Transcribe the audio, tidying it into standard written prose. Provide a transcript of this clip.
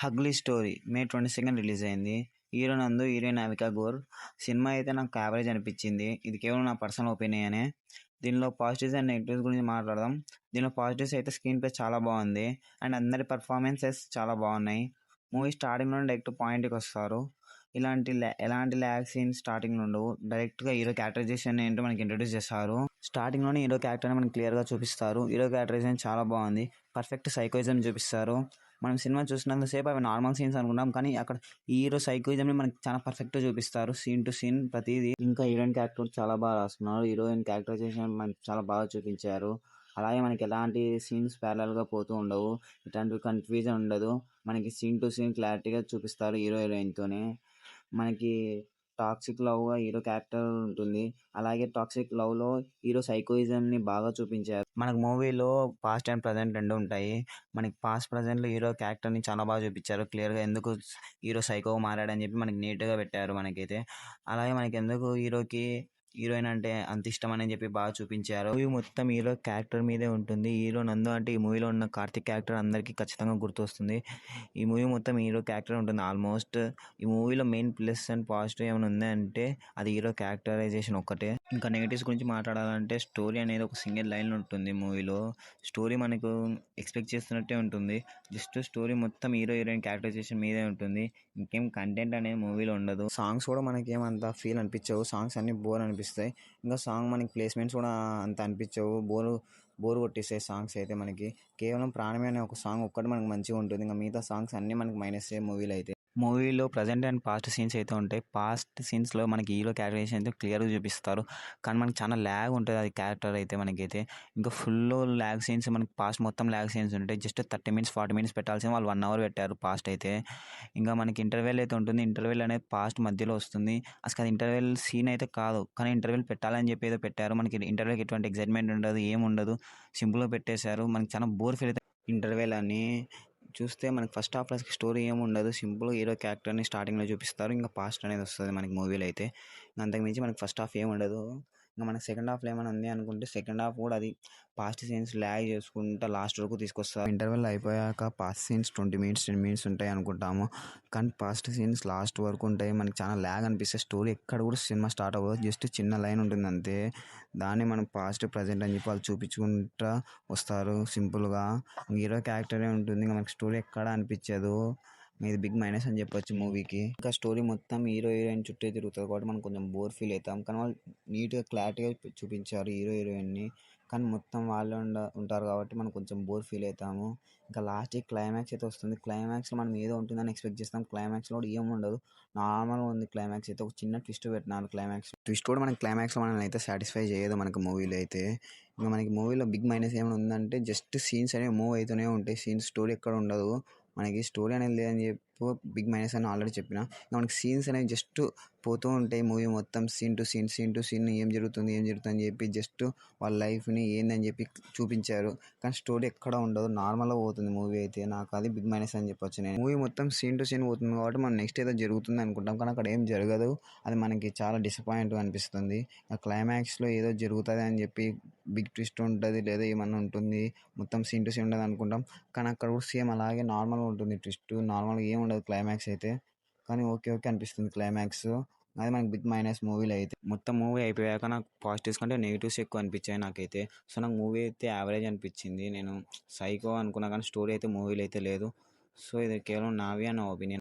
హగ్లీ story మే 22 release అయింది. Hero నందు, heroine నావికా Gaur. Cinema అయితే నాకు యావరేజ్ అనిపించింది. ఇది కేవలం నా పర్సనల్ ఒపీనియనే. దీనిలో పాజిటివ్స్ అండ్ నెగిటివ్స్ గురించి మాట్లాడదాం. దీనిలో పాజిటివ్స్ అయితే స్క్రీన్ ప్లే చాలా బాగుంది అండ్ అందరి పర్ఫార్మెన్సెస్ చాలా బాగున్నాయి. మూవీ స్టార్టింగ్లో డైరెక్ట్ పాయింట్కి వస్తారు. ఎలాంటి ల్యాగ్ సీన్స్ స్టార్టింగ్ ఉండవు. డైరెక్ట్గా హీరో క్యారెక్టరైజేషన్ ఏంటో మనకి ఇంట్రొడ్యూస్ చేస్తారు. స్టార్టింగ్లోనే హీరో క్యారెక్టర్ మనకి క్లియర్గా చూపిస్తారు. హీరో క్యారెక్టరైజేషన్ చాలా బాగుంది. పర్ఫెక్ట్ సైకోయిజం చూపిస్తారు. మనం సినిమా చూసినంతసేపు అవి నార్మల్ సీన్స్ అనుకున్నాం, కానీ అక్కడ హీరో సైకోయిజంని మనకి చాలా పర్ఫెక్ట్గా చూపిస్తారు. సీన్ టు సీన్ ప్రతిదీ. ఇంకా హీరోయిన్ క్యారెక్టర్ చాలా బాగా రాస్తున్నారు. హీరోయిన్ క్యారెక్టరైజేషన్ మనకి చాలా బాగా చూపించారు. అలాగే మనకి ఎలాంటి సీన్స్ ప్యారలల్గా పోతూ ఉండవు. ఇట్లాంటి కన్ఫ్యూజన్ ఉండదు. మనకి సీన్ టు సీన్ క్లారిటీగా చూపిస్తారు హీరో హీరోయిన్తోనే. మనకి టాక్సిక్ లవ్గా హీరో క్యారెక్టర్ ఉంటుంది. అలాగే టాక్సిక్ లవ్లో హీరో సైకోయిజంని బాగా చూపించారు. మనకు మూవీలో పాస్ట్ అండ్ ప్రజెంట్ రెండు ఉంటాయి. మనకి పాస్ట్ ప్రజెంట్లో హీరో క్యారెక్టర్ని చాలా బాగా చూపించారు. క్లియర్గా ఎందుకు హీరో సైకోగా మారాడని చెప్పి మనకి నీట్గా పెట్టారు మనకైతే. అలాగే మనకి ఎందుకు హీరోయిన్ అంటే అంత ఇష్టం అని చెప్పి బాగా చూపించారు. మూవీ మొత్తం హీరో క్యారెక్టర్ మీదే ఉంటుంది. హీరో నందు అంటే ఈ మూవీలో ఉన్న కార్తిక్ క్యారెక్టర్ అందరికీ ఖచ్చితంగా గుర్తొస్తుంది. ఈ మూవీ మొత్తం హీరో క్యారెక్టర్ ఉంటుంది ఆల్మోస్ట్. ఈ మూవీలో మెయిన్ ప్లస్ అండ్ పాజిటివ్ ఏమైనా ఉందంటే అది హీరో క్యారెక్టరైజేషన్ ఒక్కటే. ఇంకా నెగిటివ్స్ గురించి మాట్లాడాలంటే స్టోరీ అనేది ఒక సింగిల్ లైన్ ఉంటుంది మూవీలో. స్టోరీ మనకు ఎక్స్పెక్ట్ చేస్తున్నట్టే ఉంటుంది. జస్ట్ స్టోరీ మొత్తం హీరో హీరోయిన్ క్యారెక్టరైజేషన్ మీదే ఉంటుంది. ఇంకేం కంటెంట్ అనేది మూవీలో ఉండదు. సాంగ్స్ కూడా మనకి ఏమంత ఫీల్ అనిపించవు. సాంగ్స్ అన్ని బోర్ అనిపిస్తాయి. ఇంకా సాంగ్ మనకి ప్లేస్మెంట్స్ కూడా అంత అనిపించవు. బోర్ కొట్టేస్తాయి సాంగ్స్ అయితే. మనకి కేవలం ప్రాణమే అనే ఒక సాంగ్ ఒక్కటి మనకి మంచిగా ఉంటుంది. ఇంకా మిగతా సాంగ్స్ అన్నీ మనకి మైనస్ మూవీలో అయితే. మూవీలో ప్రజెంట్ అండ్ పాస్ట్ సీన్స్ అయితే ఉంటాయి. పాస్ట్ సీన్స్లో మనకి హీరో క్యారెక్టరైజేషన్ అయితే క్లియర్గా చూపిస్తారు, కానీ మనకి చాలా ల్యాగ్ ఉంటుంది అది క్యారెక్టర్ అయితే మనకైతే. ఇంకా ఫుల్ ల్యాగ్ సీన్స్ మనకి పాస్ట్ మొత్తం ల్యాగ్ సీన్స్ ఉంటాయి. జస్ట్ 30 minutes 40 minutes పెట్టాల్సిన వాళ్ళు 1 hour పెట్టారు పాస్ట్ అయితే. ఇంకా మనకి ఇంటర్వెల్ అయితే ఉంటుంది. ఇంటర్వెల్ అనేది పాస్ట్ మధ్యలో వస్తుంది. అసలు అది ఇంటర్వెల్ సీన్ అయితే కాదు, కానీ ఇంటర్వెల్ పెట్టాలని చెప్పి ఏదో పెట్టారు. మనకి ఇంటర్వెల్కి ఎటువంటి ఎగ్జైట్మెంట్ ఉండదు, ఏముండదు, సింపుల్గా పెట్టేశారు. మనకి చాలా బోర్ ఫీల్ అయితే ఇంటర్వెల్ అని చూస్తే మనకి ఫస్ట్ హాఫ్లో స్టోరీ ఏమి ఉండదు. సింపుల్గా హీరో క్యారెక్టర్ని స్టార్టింగ్లో చూపిస్తారు. ఇంకా పాస్ట్ అనేది వస్తుంది మనకి మూవీలో అయితే. అంతకుమించి మనకి ఫస్ట్ హాఫ్ ఏమి ఉండదు. ఇంకా మనకి సెకండ్ హాఫ్లో ఏమైనా ఉంది అనుకుంటే సెకండ్ హాఫ్ కూడా అది పాస్ట్ సీన్స్ ల్యాగ్ చేసుకుంటా లాస్ట్ వరకు తీసుకొస్తారు. ఇంటర్వెల్ అయిపోయాక పాస్ట్ సీన్స్ 20 minutes 10 minutes ఉంటాయి అనుకుంటాము, కానీ పాస్ట్ సీన్స్ లాస్ట్ వరకు ఉంటాయి. మనకి చాలా ల్యాగ్ అనిపిస్తే స్టోరీ ఎక్కడ కూడా సినిమా స్టార్ట్ అవ్వదు. జస్ట్ చిన్న లైన్ ఉంటుంది అంతే. దాన్ని మనం పాస్ట్ ప్రజెంట్ అని చెప్పి వాళ్ళు చూపించుకుంటా వస్తారు సింపుల్గా. హీరో క్యారెక్టరే ఉంటుంది. ఇంకా మనకి స్టోరీ ఎక్కడ అనిపించదు. ఇది బిగ్ మైనస్ అని చెప్పొచ్చు మూవీకి. ఇంకా స్టోరీ మొత్తం హీరో హీరోయిన్ చుట్టే తిరుగుతుంది కాబట్టి మనం కొంచెం బోర్ ఫీల్ అవుతాం. కానీ వాళ్ళు నీట్గా క్లారిటీగా చూపించారు హీరో హీరోయిన్ని. కానీ మొత్తం వాళ్ళే ఉంటారు కాబట్టి మనం కొంచెం బోర్ ఫీల్ అవుతాము. ఇంకా లాస్ట్కి క్లైమాక్స్ అయితే వస్తుంది. క్లైమాక్స్లో మనం ఏదో ఉంటుందని ఎక్స్పెక్ట్ చేస్తాం. క్లైమాక్స్లో కూడా ఏమి ఉండదు, నార్మల్గా ఉంది. క్లైమాక్స్ అయితే ఒక చిన్న ట్విస్ట్ పెట్టినారు. ట్విస్ట్ కూడా మనకి క్లైమాక్స్లో మనల్ని అయితే సాటిస్ఫై చేయదు మనకి మూవీలో అయితే. ఇంకా మనకి మూవీలో బిగ్ మైనస్ ఏమైనా ఉందంటే జస్ట్ సీన్స్ అనేవి మూవ్ అవుతూనే ఉంటాయి. స్టోరీ ఎక్కడ ఉండదు. మనకి స్టోరీ అనేది లేదని చెప్పి బిగ్ మైనస్ అని ఆల్రెడీ చెప్పిన. మనకి సీన్స్ అనేవి జస్ట్ పోతూ ఉంటాయి. మూవీ మొత్తం సీన్ టు సీన్ ఏం జరుగుతుంది అని చెప్పి జస్ట్ వాళ్ళ లైఫ్ని ఏందని చెప్పి చూపించారు, కానీ స్టోరీ ఎక్కడ ఉండదు. నార్మల్గా పోతుంది మూవీ అయితే. నాకు అది బిగ్ మైనస్ అని చెప్పొచ్చు నేను. మూవీ మొత్తం సీన్ టు సీన్ పోతుంది కాబట్టి మనం నెక్స్ట్ ఏదో జరుగుతుంది అనుకుంటాం, కానీ అక్కడ ఏం జరగదు. అది మనకి చాలా డిసప్పాయింట్ అనిపిస్తుంది. క్లైమాక్స్లో ఏదో జరుగుతుంది అని చెప్పి బిగ్ ట్విస్ట్ ఉంటుంది లేదా ఏమన్నా ఉంటుంది, మొత్తం సీన్ టు సీన్ ఉండదు అనుకుంటాం, కానీ అక్కడ కూడా సేమ్ అలాగే నార్మల్గా ఉంటుంది. ట్విస్ట్ నార్మల్గా ఏం ఉండదు క్లైమాక్స్ అయితే. కానీ ఓకే అనిపిస్తుంది క్లైమాక్స్. అది మనకి బిగ్ మైనస్ మూవీలో అయితే. మొత్తం మూవీ అయిపోయాక నాకు పాజిటివ్స్ కంటే నెగిటివ్స్ ఎక్కువ అనిపించాయి నాకైతే. సో నాకు మూవీ అయితే యావరేజ్ అనిపించింది. నేను సైకో అనుకున్నా కానీ స్టోరీ అయితే మూవీలో అయితే లేదు. సో ఇది కేవలం నావి అన్న ఒపీనియన్.